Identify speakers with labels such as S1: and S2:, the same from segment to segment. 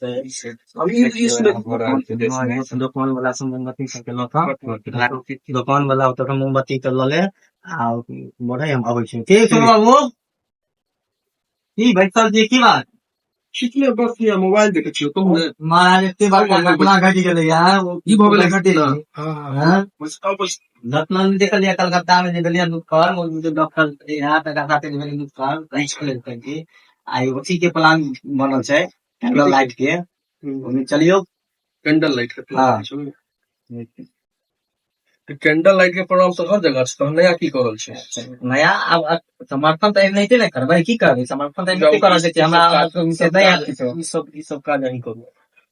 S1: अभी इसमें दुकान वाला से मोमबत्ती सब के लता दुकान वाला ओतऽ मोमबत्ती के लले आ बढ़े हम आबै छी ठीक है बाबू की बैठल जी की बात
S2: कितने बस ये मोबाइल देखे छियो तुम ने
S1: महाराज एते बार घटना घटी गेलै यार
S2: की भ गेलै घटना
S1: हां
S2: बस अब
S1: घटना में देखलिए कलकत्ता में जे गेलिए दुकान डॉक्टर यहाँ तक खातिर भेल दुकान रही छले कि आई उसी के प्लान बनल छै कैंडल लाइट के ओमे चलियो
S2: कैंडल लाइट के
S1: हाँ।
S2: प्लान छै कैंडल लाइट के प्रोग्राम तो हर जगह छै तो नया की करल छै
S1: नया अब समर्थन तो नहीं ना करबै की करबै समर्थन तो नहीं कर सके हमरा से नहीं आती तो
S2: ई सब काज नहीं करू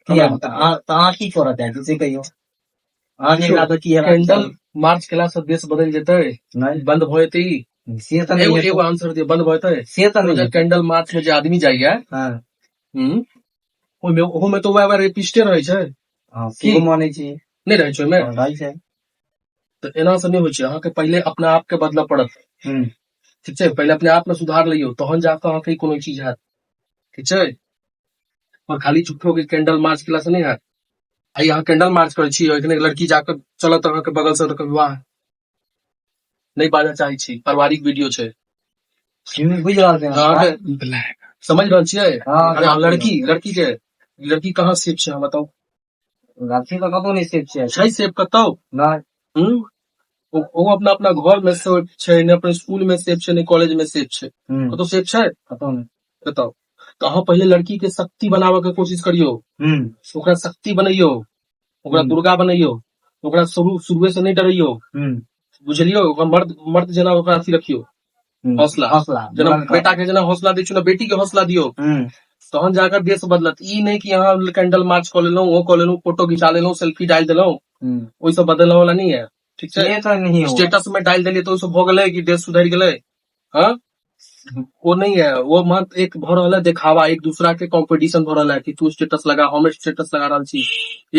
S1: किया तो अहाँ की करत है से कहियो अहाँ के लागत की है
S2: कैंडल मार्च केला से देश बदल जेतै
S1: नहीं
S2: बंद भ जेतै
S1: से तो नहीं
S2: एगो आंसर दे बंद भ जेतै
S1: से तो नहीं
S2: कैंडल मार्च में जे आदमी जाइए
S1: हां
S2: ओमे तो वह रेपिस्टे रहे छै
S1: हां की माने छी
S2: नहीं रहे छै ओमे
S1: रहे छै
S2: तो एना से नहीं होइ छै अहाँ के पहले अपना आप के बदला पड़त ठीक छै पहले अपने आप में सुधार लियो तहन जाके अहाँ के कोनो चीज हैत ठीक छै और खाली झूठो के कैंडल मार्च केला से नहीं हैत आई अहाँ कैंडल मार्च करे छी एखने लड़की जाकर चलत अहाँ के बगल से तो विवाह नहीं बाजा चाहे छी पारिवारिक वीडियो छै
S1: बुझ रहल छै
S2: अहाँ के समझ रहल छियै
S1: हाँ,
S2: अरे लड़की कहाँ सेफ छै बताओ
S1: लड़की तो कतौ नहीं सेफ छै
S2: छै सेफ कतौ
S1: नहीं
S2: वो अपना अपना घर में सेफ छै ने अपने स्कूल में सेफ छै ने कॉलेज में सेफ छै कतौ सेफ छै
S1: कतौ नहीं
S2: बताओ तो अहाँ पहले लड़की के शक्ति बनावे के कोशिश करियो ओकरा शक्ति बनैयो ओकरा दुर्गा बनैयो ओकरा शुरुए से नहीं डरैयो बुझलियो ओकरा मर्द जना ओकरा अथी रखियो हौसला जना बेटा के जना हौसला दै छियो ना बेटी के हौसला दियो तहन जाकर देश बदलत ई नहीं कि यहाँ कैंडल मार्च कऽ लेलौं वो कऽ लेलौं फोटो घिचा लेलौं सेल्फी डाल देलौं ओइ सब बदलने वाला नहीं है ठीक छै
S1: ये तो नहीं होगा
S2: स्टेटस में डाल देलिए तो ओइ सब भ गेलै कि देश सुधर गेलै हाँ वो नहीं है वो मत एक भ रहल है देखावा एक दूसरा के कंपटीशन भ रहल है कि तू स्टेटस लगा हम स्टेटस लगा रहल छी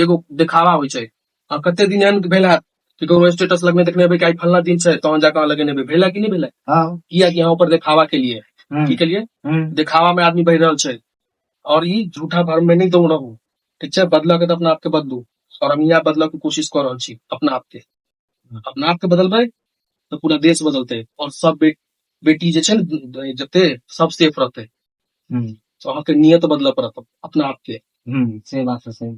S2: एगो देखावा होइ छै आ कते दिन एहन भेल हैत कि ककरो स्टेटस लगने देखने हेबै कि आई फलना दिन छै तहन जाके अहाँ लगेने हेबै भेलै कि नहीं भेलै किया कि यहाँ ऊपर देखावा के लिए की के लिए देखावा में आदमी बढ़ रहल छै और ई झूठा भरम में नहीं दौड़ रहू ठीक छै बदला के तो अपना आप के बदलू और हम यहाँ बदला के कोशिश कर रहल छी अपना आप के बदलबै तो पूरा देश बदलते और सब बेटी जे छै ने जते सब सेफ रहते तो अहाँ के नियत बदलऽ पड़त अपना आप के
S1: से बात तो सही